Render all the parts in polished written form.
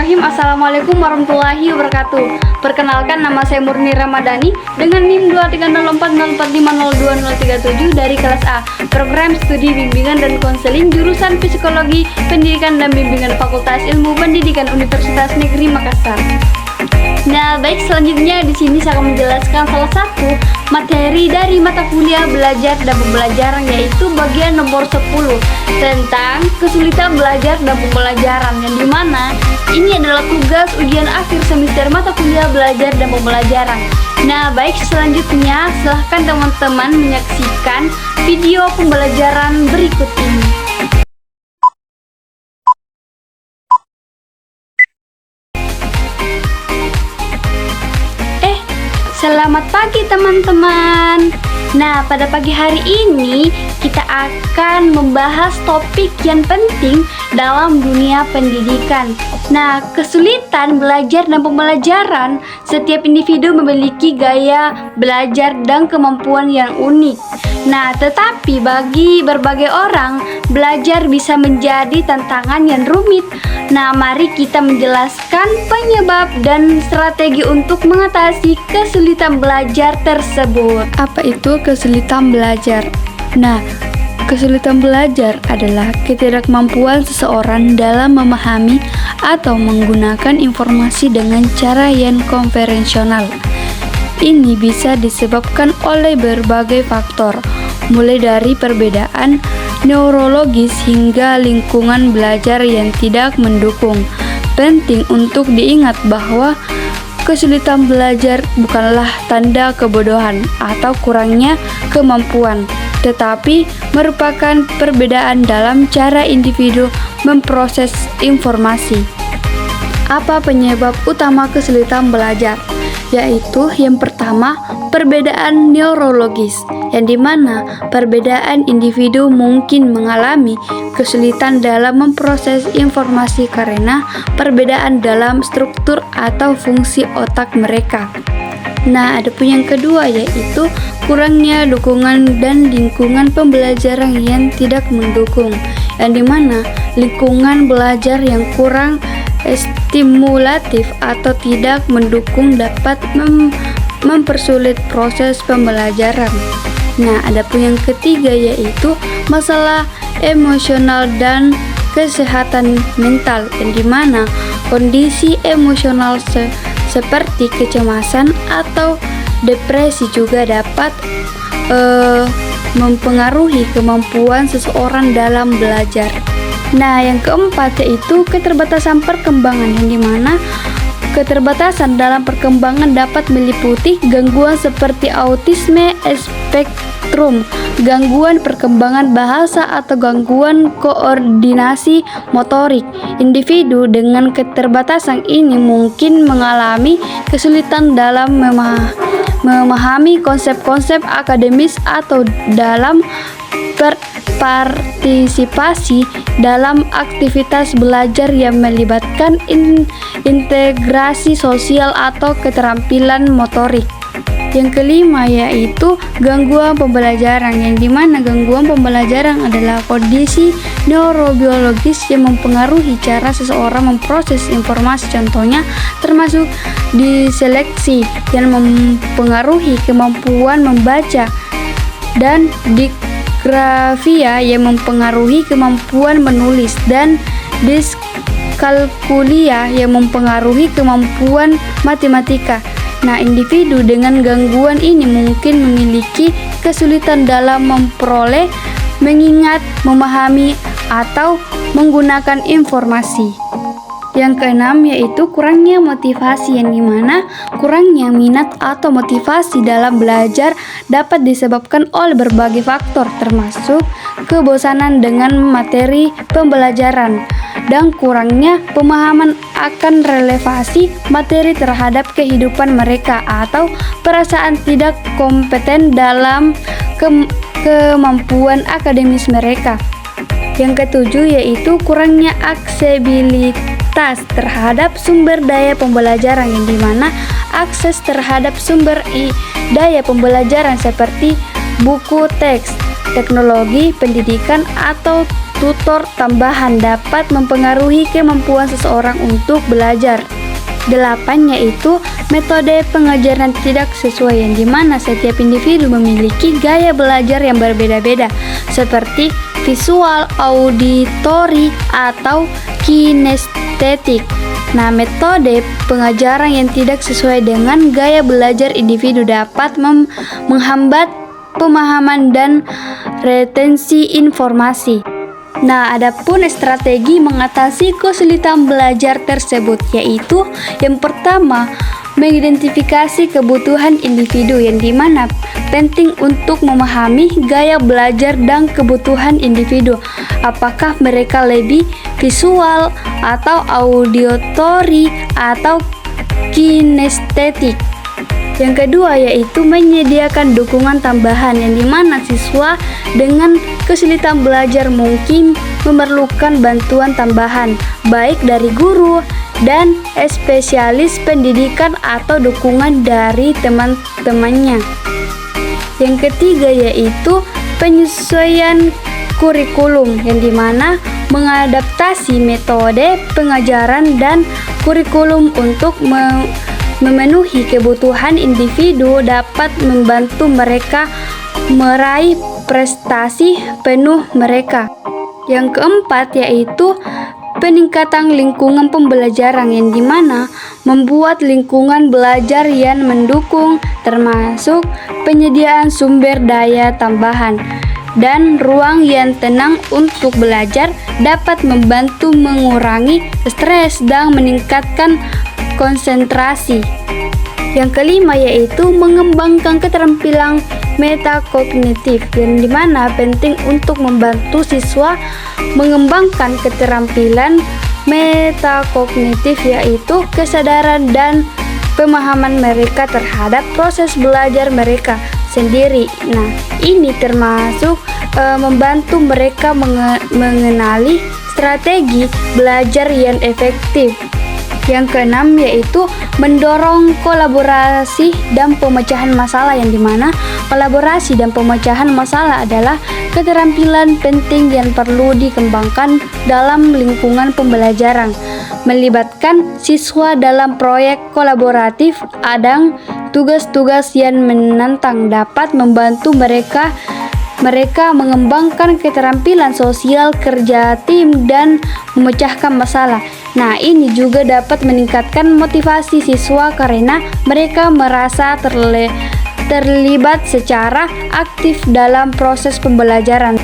Bismillahirrahmanirrahim. Assalamualaikum warahmatullahi wabarakatuh. Perkenalkan, nama saya Murni Ramadhani dengan NIM 2304040502037 dari kelas A, Program Studi Bimbingan dan Konseling jurusan Psikologi, Pendidikan dan Bimbingan Fakultas Ilmu Pendidikan Universitas Negeri Makassar. Nah, baik, selanjutnya di sini saya akan menjelaskan salah satu materi dari mata kuliah belajar dan pembelajaran, yaitu bagian nomor 10 tentang kesulitan belajar dan pembelajaran, yang dimana ini adalah tugas ujian akhir semester mata kuliah belajar dan pembelajaran. Nah, baik, selanjutnya silahkan teman-teman menyaksikan video pembelajaran berikut ini. Selamat pagi teman-teman. Nah, pada pagi hari ini kita akan membahas topik yang penting dalam dunia pendidikan. Nah, kesulitan belajar dan pembelajaran. Setiap individu memiliki gaya belajar dan kemampuan yang unik. Nah, tetapi bagi berbagai orang, belajar bisa menjadi tantangan yang rumit. Nah, mari kita menjelaskan penyebab dan strategi untuk mengatasi kesulitan belajar tersebut. Apa itu kesulitan belajar? Nah, kesulitan belajar adalah ketidakmampuan seseorang dalam memahami atau menggunakan informasi dengan cara yang konvensional. Ini bisa disebabkan oleh berbagai faktor, mulai dari perbedaan neurologis hingga lingkungan belajar yang tidak mendukung. Penting untuk diingat bahwa kesulitan belajar bukanlah tanda kebodohan atau kurangnya kemampuan, tetapi merupakan perbedaan dalam cara individu memproses informasi. Apa penyebab utama kesulitan belajar? Yaitu yang pertama, perbedaan neurologis, yang dimana perbedaan individu mungkin mengalami kesulitan dalam memproses informasi karena perbedaan dalam struktur atau fungsi otak mereka. Nah, adapun yang kedua yaitu kurangnya dukungan dan lingkungan pembelajaran yang tidak mendukung, yang dimana lingkungan belajar yang kurang stimulatif atau tidak mendukung dapat mempersulit proses pembelajaran. Nah, adapun yang ketiga yaitu masalah emosional dan kesehatan mental, yang dimana kondisi emosional seperti kecemasan atau depresi juga dapat mempengaruhi kemampuan seseorang dalam belajar. Nah, yang keempat yaitu keterbatasan perkembangan, yang dimana keterbatasan dalam perkembangan dapat meliputi gangguan seperti autisme spektrum, gangguan perkembangan bahasa, atau gangguan koordinasi motorik. Individu dengan keterbatasan ini mungkin mengalami kesulitan dalam memahami konsep-konsep akademis atau dalam partisipasi dalam aktivitas belajar yang melibatkan integrasi sosial atau keterampilan motorik. Yang kelima yaitu gangguan pembelajaran, yang dimana gangguan pembelajaran adalah kondisi neurobiologis yang mempengaruhi cara seseorang memproses informasi. Contohnya termasuk diseleksi yang mempengaruhi kemampuan membaca, dan disgrafia yang mempengaruhi kemampuan menulis, dan diskalkulia yang mempengaruhi kemampuan matematika. Nah, individu dengan gangguan ini mungkin memiliki kesulitan dalam memperoleh, mengingat, memahami, atau menggunakan informasi. Yang keenam yaitu kurangnya motivasi, yang dimana kurangnya minat atau motivasi dalam belajar dapat disebabkan oleh berbagai faktor, termasuk kebosanan dengan materi pembelajaran dan kurangnya pemahaman akan relevansi materi terhadap kehidupan mereka, atau perasaan tidak kompeten dalam kemampuan akademis mereka. Yang ketujuh yaitu kurangnya aksesibilitas terhadap sumber daya pembelajaran, yang dimana akses terhadap sumber daya pembelajaran seperti buku, teks, teknologi pendidikan, atau tutor tambahan dapat mempengaruhi kemampuan seseorang untuk belajar. 8 yaitu metode pengajaran tidak sesuai, yang dimana setiap individu memiliki gaya belajar yang berbeda-beda seperti visual, auditori, atau kinestetik. Nah, metode pengajaran yang tidak sesuai dengan gaya belajar individu dapat menghambat pemahaman dan retensi informasi. Nah, adapun strategi mengatasi kesulitan belajar tersebut yaitu yang pertama, mengidentifikasi kebutuhan individu, yang dimana penting untuk memahami gaya belajar dan kebutuhan individu. Apakah mereka lebih visual atau auditory atau kinestetik. Yang kedua yaitu menyediakan dukungan tambahan, yang dimana siswa dengan kesulitan belajar mungkin memerlukan bantuan tambahan baik dari guru dan spesialis pendidikan atau dukungan dari teman-temannya. Yang ketiga yaitu penyesuaian kurikulum, yang dimana mengadaptasi metode pengajaran dan kurikulum untuk memenuhi kebutuhan individu dapat membantu mereka meraih prestasi penuh mereka. Yang keempat yaitu peningkatan lingkungan pembelajaran, yang dimana membuat lingkungan belajar yang mendukung, termasuk penyediaan sumber daya tambahan dan ruang yang tenang untuk belajar dapat membantu mengurangi stres dan meningkatkan konsentrasi. Yang kelima yaitu mengembangkan keterampilan metakognitif, yang dimana penting untuk membantu siswa mengembangkan keterampilan metakognitif, yaitu kesadaran dan pemahaman mereka terhadap proses belajar mereka sendiri. Nah, ini termasuk membantu mereka mengenali strategi belajar yang efektif. Yang keenam yaitu mendorong kolaborasi dan pemecahan masalah, yang dimana kolaborasi dan pemecahan masalah adalah keterampilan penting yang perlu dikembangkan dalam lingkungan pembelajaran. Melibatkan siswa dalam proyek kolaboratif dan tugas-tugas yang menantang dapat membantu mereka mengembangkan keterampilan sosial, kerja tim, dan memecahkan masalah. Nah, ini juga dapat meningkatkan motivasi siswa karena mereka merasa terlibat secara aktif dalam proses pembelajaran.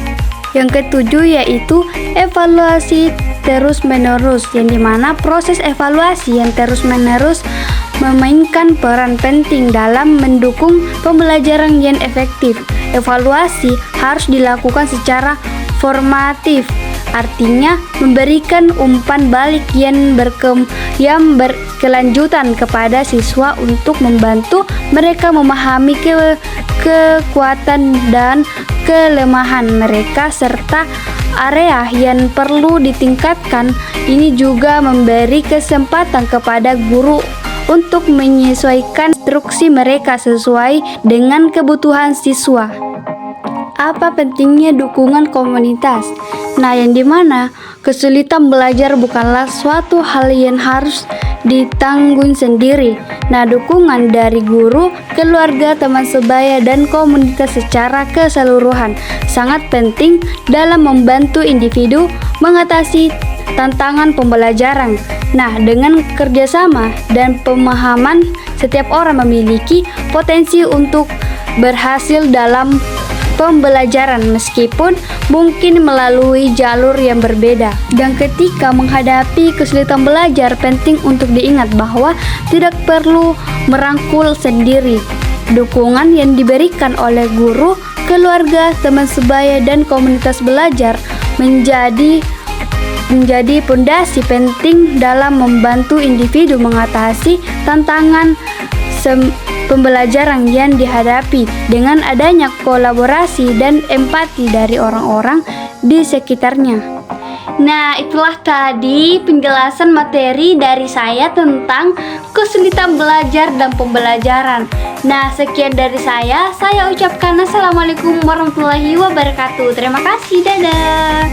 Yang ketujuh yaitu evaluasi terus-menerus, yang dimana proses evaluasi yang terus-menerus memainkan peran penting dalam mendukung pembelajaran yang efektif. Evaluasi harus dilakukan secara formatif, artinya memberikan umpan balik yang berkelanjutan kepada siswa untuk membantu mereka memahami kekuatan dan kelemahan mereka serta area yang perlu ditingkatkan. Ini juga memberi kesempatan kepada guru untuk menyesuaikan instruksi mereka sesuai dengan kebutuhan siswa. Apa pentingnya dukungan komunitas? Nah, yang dimana kesulitan belajar bukanlah suatu hal yang harus ditanggung sendiri. Nah, dukungan dari guru, keluarga, teman sebaya, dan komunitas secara keseluruhan sangat penting dalam membantu individu mengatasi tantangan pembelajaran. Nah, dengan kerjasama dan pemahaman, setiap orang memiliki potensi untuk berhasil dalam pembelajaran meskipun mungkin melalui jalur yang berbeda. Dan ketika menghadapi kesulitan belajar, penting untuk diingat bahwa tidak perlu merangkul sendiri. Dukungan yang diberikan oleh guru, keluarga, teman sebaya, dan komunitas belajar menjadi fondasi penting dalam membantu individu mengatasi tantangan pembelajaran yang dihadapi dengan adanya kolaborasi dan empati dari orang-orang di sekitarnya. Nah, itulah tadi penjelasan materi dari saya tentang kesulitan belajar dan pembelajaran. Nah, sekian dari saya ucapkan assalamualaikum warahmatullahi wabarakatuh. Terima kasih, dadah.